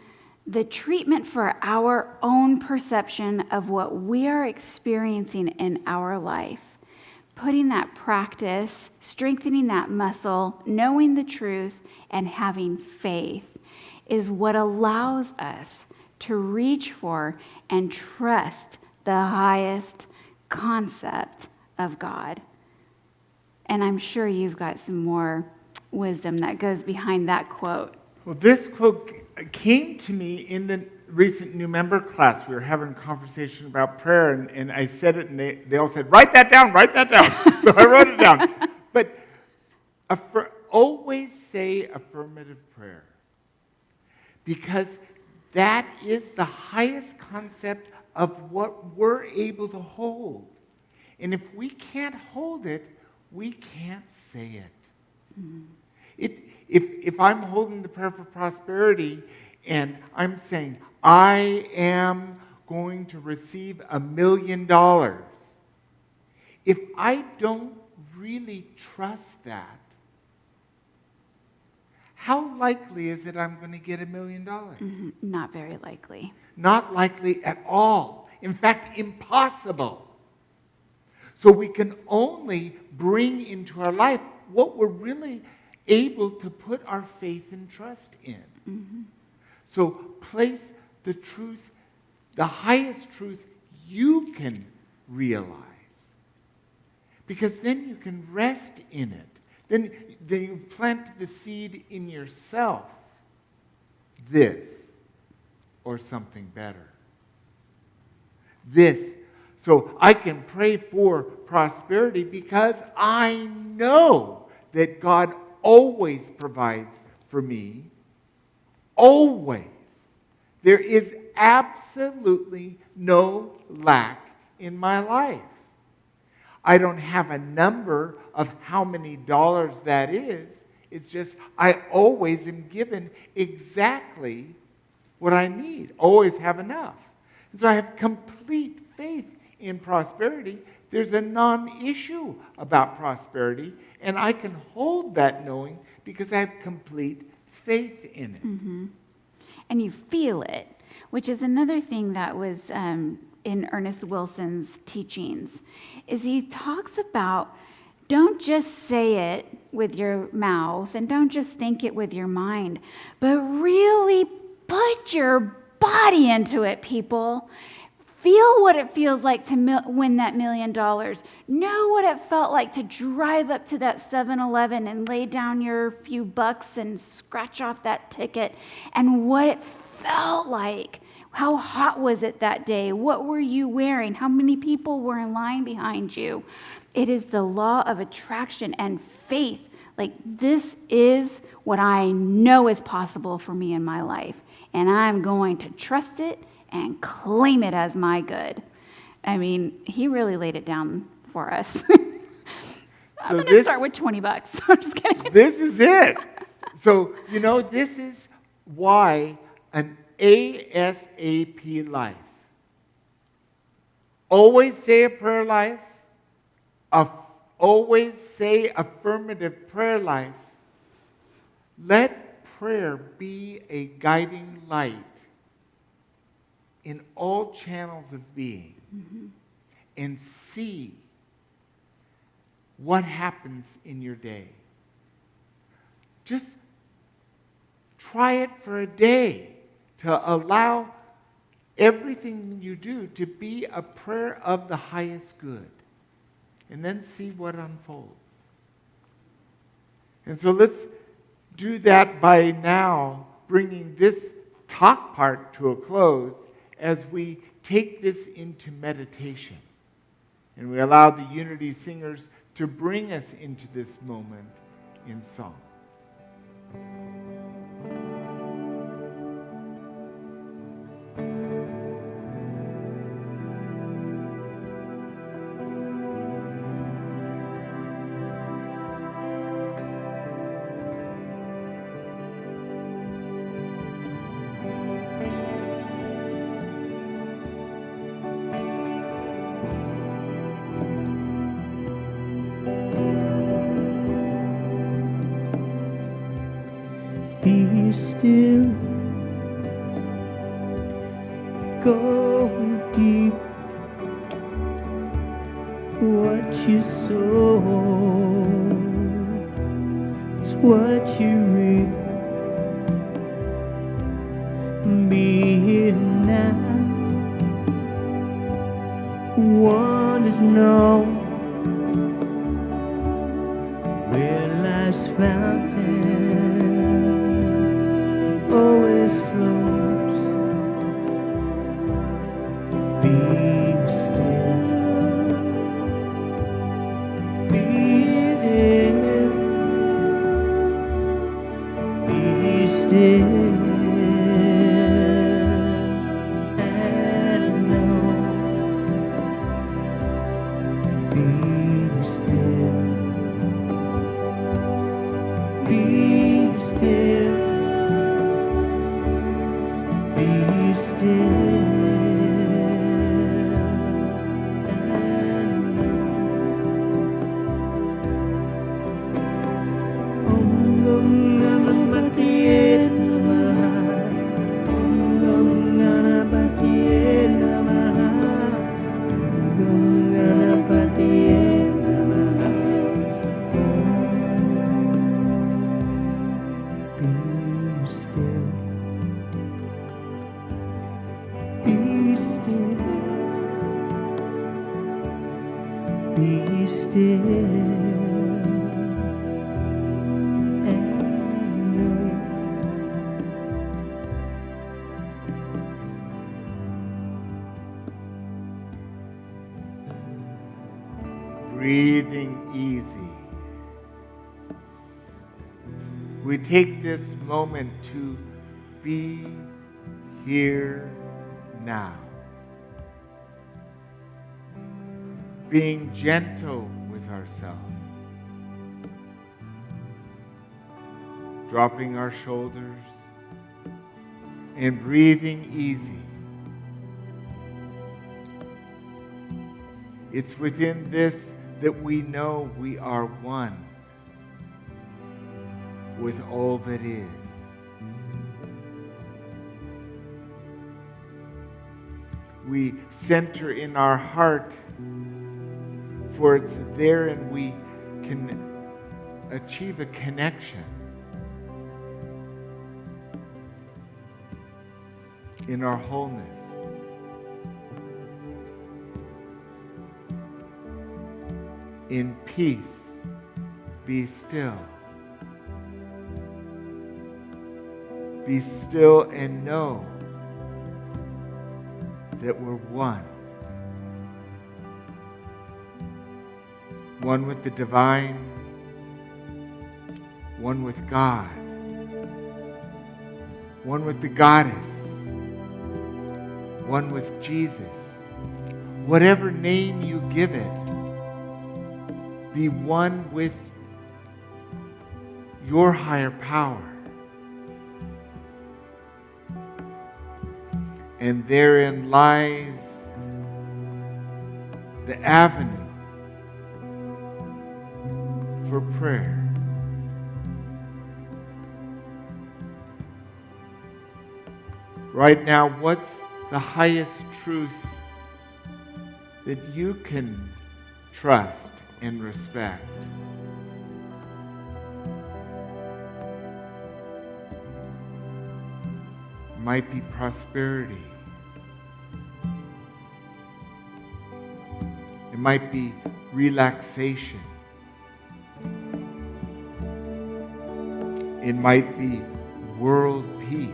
the treatment for our own perception of what we are experiencing in our life. Putting that practice, strengthening that muscle, knowing the truth, and having faith is what allows us to reach for and trust the highest concept of God. And I'm sure you've got some more wisdom that goes behind that quote. Well, this quote came to me in the recent new member class. We were having a conversation about prayer, and I said it, and they all said, write that down. So I wrote it down. But always say affirmative prayer, because that is the highest concept of what we're able to hold. And if we can't hold it, we can't say it. Mm-hmm. If I'm holding the prayer for prosperity and I'm saying, I am going to receive $1 million, if I don't really trust that, how likely is it I'm going to get $1 million? Mm-hmm. Not very likely. Not likely at all. In fact, impossible. So we can only bring into our life what we're really able to put our faith and trust in. Mm-hmm. So place the truth, the highest truth you can realize. Because then you can rest in it. Then you plant the seed in yourself. This or something better. This. So I can pray for prosperity because I know that God always provides for me. Always. There is absolutely no lack in my life. I don't have a number of how many dollars that is. It's just I always am given exactly what I need. Always have enough. And so I have complete faith in prosperity. There's a non-issue about prosperity, and I can hold that knowing because I have complete faith in it. Mm-hmm. And you feel it, which is another thing that was in Ernest Wilson's teachings, is he talks about don't just say it with your mouth and don't just think it with your mind, but really put your body into it, people. Feel what it feels like to win that $1 million. Know what it felt like to drive up to that 7-Eleven and lay down your few bucks and scratch off that ticket, and what it felt like. How hot was it that day? What were you wearing? How many people were in line behind you? It is the law of attraction and faith. Like, this is what I know is possible for me in my life, and I'm going to trust it and claim it as my good. I mean, he really laid it down for us. I'm going to start with $20. I'm just kidding. This is it. So, this is why an ASAP life. Always say a prayer life. Always say affirmative prayer life. Let prayer be a guiding light in all channels of being, and see what happens in your day. Just try it for a day to allow everything you do to be a prayer of the highest good, and then see what unfolds. And so let's do that by now bringing this talk part to a close, as we take this into meditation. And we allow the Unity Singers to bring us into this moment in song. Be still, go deep. What you sow is what you reap. Be here now. One is known where life's fountain always flows. Be still, be still, be still, and know. Be still, be still. Be still and know. Om Gam Ganapatiye Namaha. Om Gam Ganapatiye Namaha. Om Gam Ganapatiye Namaha. Be still. Be still, be still, and know. Breathing easy. We take this moment to be here now. Being gentle with ourselves. Dropping our shoulders and breathing easy. It's within this that we know we are one with all that is. We center in our heart, for it's there and we can achieve a connection in our wholeness. In peace, be still. Be still and know that we're one. One with the divine, one with God, one with the goddess, one with Jesus. Whatever name you give it, be one with your higher power. And therein lies the avenue for prayer. Right now, what's the highest truth that you can trust and respect? It might be prosperity. It might be relaxation. It might be world peace.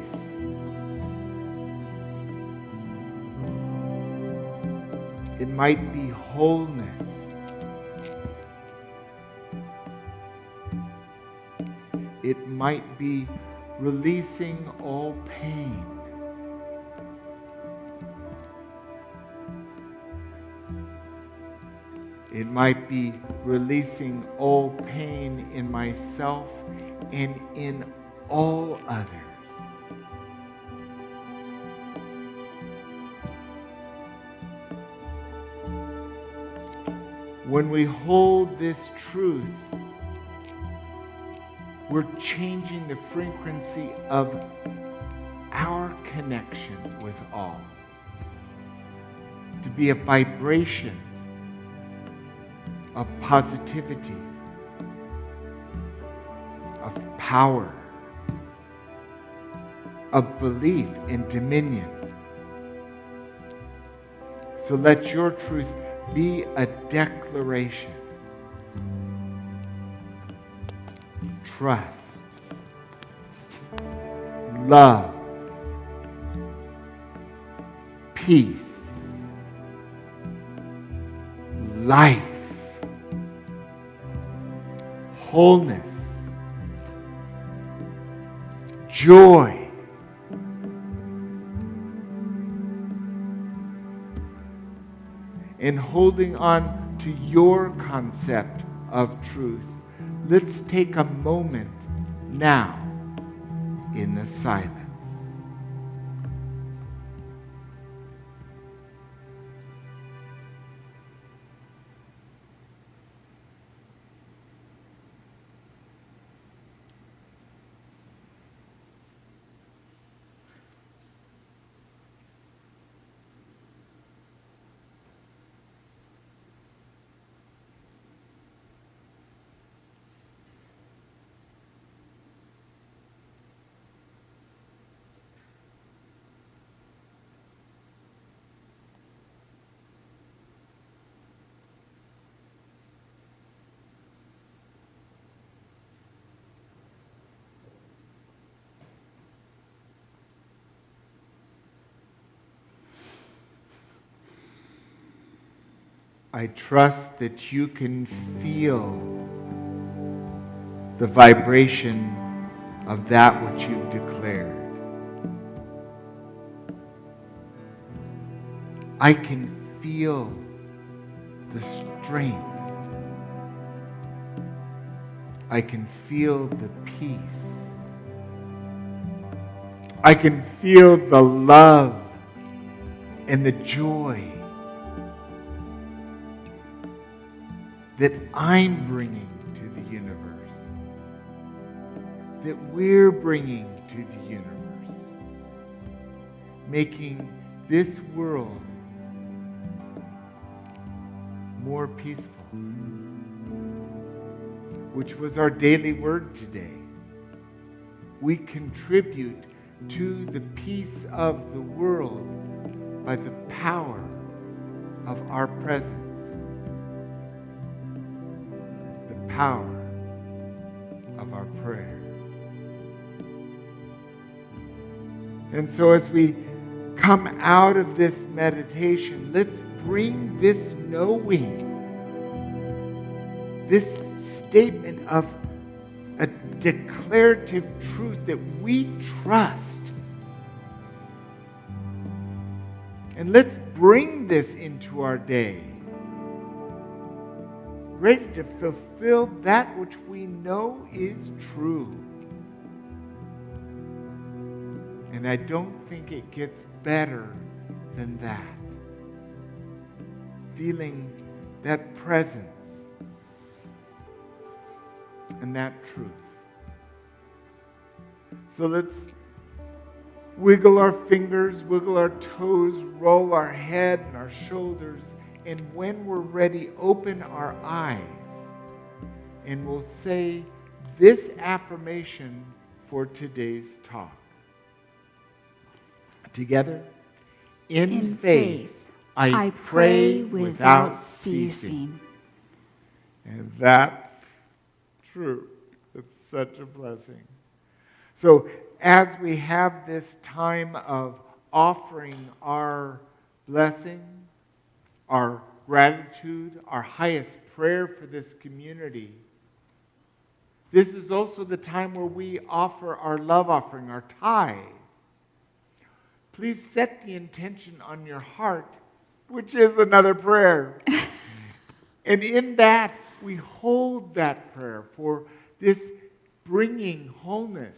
It might be wholeness. It might be releasing all pain. It might be releasing all pain in myself and in all others. When we hold this truth, we're changing the frequency of our connection with all to be a vibration of positivity, of power, of belief and dominion. So let your truth be a declaration. Trust, love, peace, life, wholeness, joy, and holding on to your concept of truth, let's take a moment now in the silence. I trust that you can feel the vibration of that which you've declared. I can feel the strength. I can feel the peace. I can feel the love and the joy that I'm bringing to the universe, that we're bringing to the universe, making this world more peaceful, which was our daily word today. We contribute to the peace of the world by the power of our presence. power of our prayer. And so as we come out of this meditation, let's bring this knowing, this statement of a declarative truth that we trust. And let's bring this into our day, ready to fulfill that which we know is true. And I don't think it gets better than that. Feeling that presence and that truth. So let's wiggle our fingers, wiggle our toes, roll our head and our shoulders, and when we're ready, open our eyes. And we'll say this affirmation for today's talk. Together, in faith, I pray without ceasing. And that's true. It's such a blessing. So as we have this time of offering our blessing, our gratitude, our highest prayer for this community, this is also the time where we offer our love offering, our tithe. Please set the intention on your heart, which is another prayer. And in that, we hold that prayer for this bringing wholeness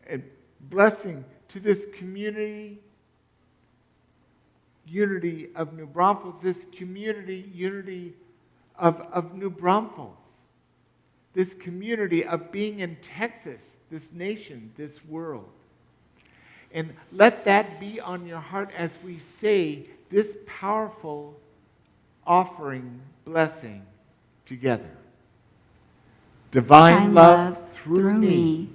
and blessing to this community, unity of New Braunfels, this community unity of New Braunfels, this community of being in Texas, this nation, this world. And let that be on your heart as we say this powerful offering blessing together. Divine love through me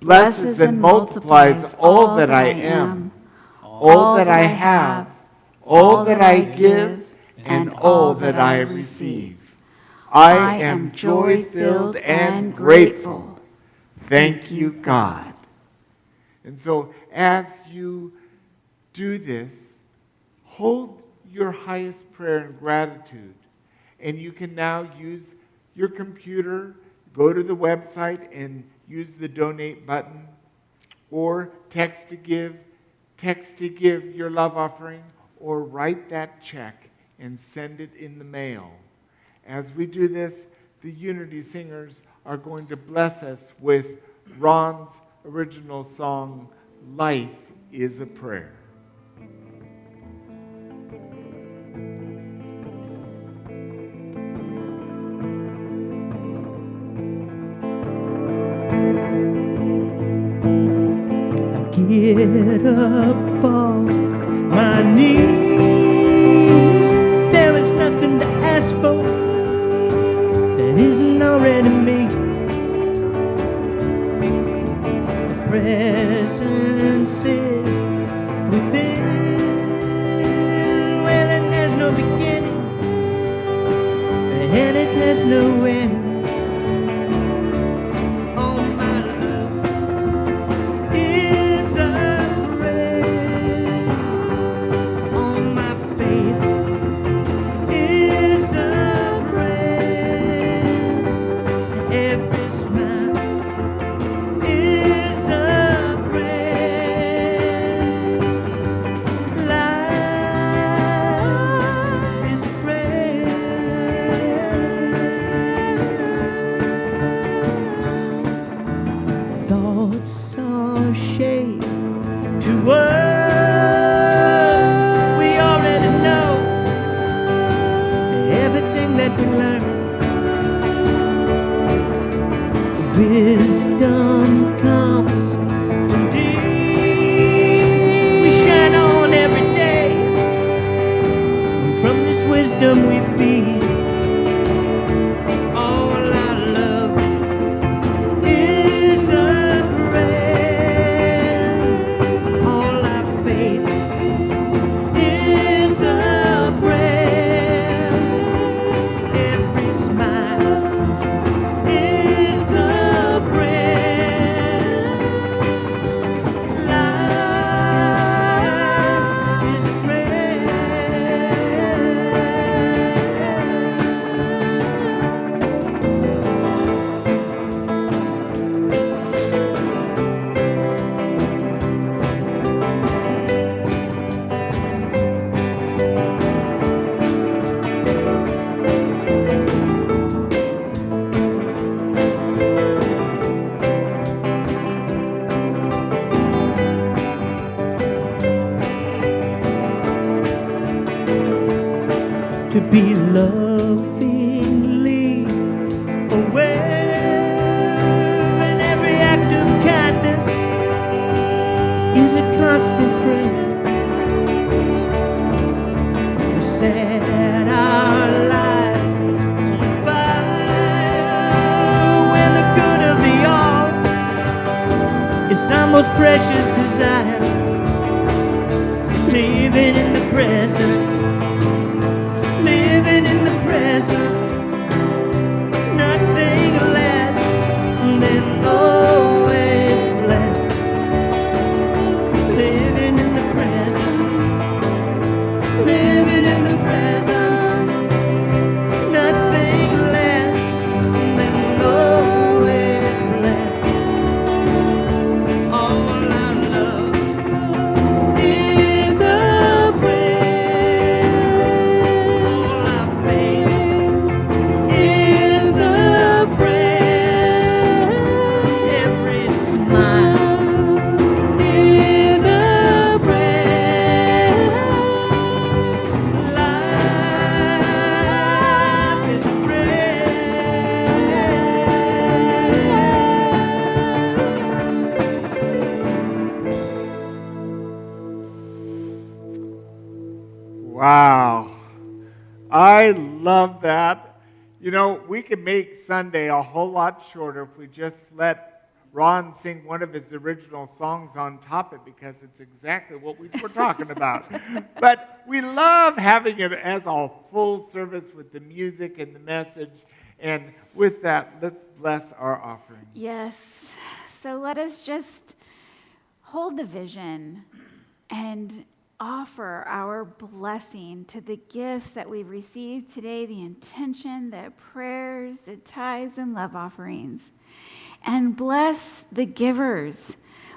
blesses and multiplies all that I am, all that I have, all that I give, and all that I receive. I am joy-filled and grateful. Thank you, God. And so as you do this, hold your highest prayer in gratitude. And you can now use your computer, go to the website and use the donate button, or text to give your love offering, or write that check and send it in the mail. As we do this, the Unity Singers are going to bless us with Ron's original song, Life is a Prayer. Get up off my knees. There is nothing to ask for that isn't already me. The presence is within. Well, it has no beginning, and it has no end. Thoughts are shaped to words we already know. Everything that we learn, wisdom comes from deep. We shine on every day, and from this wisdom we feed. Smile constant prayer. We set our life on fire when the good of the all is our most precious desire. Living in the presence, living in the presence, nothing less than always blessed. Living in the presence, living in the presence, nothing less than always blessed. All our love is a prayer. All our faith is a prayer. Every smile is a prayer. Life is a prayer. Wow. I love that. You know, we could make Sunday a whole lot shorter if we just let Ron sing one of his original songs on top of it, because it's exactly what we were talking about. But we love having it as a full service with the music and the message. And with that, let's bless our offerings. Yes. So let us just hold the vision and offer our blessing to the gifts that we've received today, the intention, the prayers, the tithes, and love offerings. And bless the givers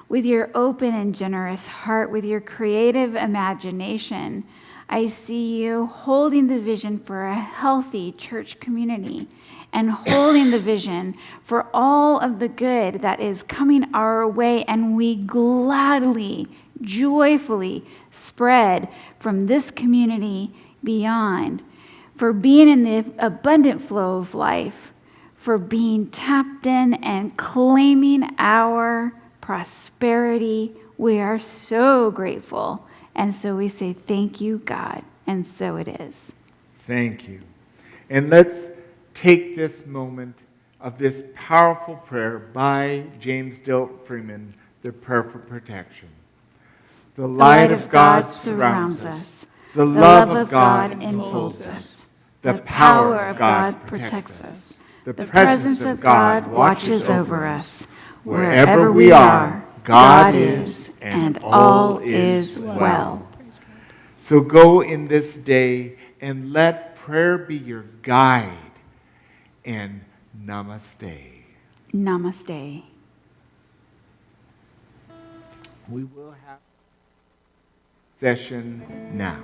with your open and generous heart, with your creative imagination. I see you holding the vision for a healthy church community and holding the vision for all of the good that is coming our way, and we gladly, joyfully spread from this community beyond, for being in the abundant flow of life, for being tapped in and claiming our prosperity. We are so grateful. And so we say, thank you, God. And so it is. Thank you. And let's take this moment of this powerful prayer by James Dilt Freeman, the prayer for protection. The light of God surrounds us. The love of God enfolds us. The power of God protects us. The presence of God watches over us. Wherever we are, God is, and all is well. So go in this day and let prayer be your guide. And namaste. Namaste. We will have session now.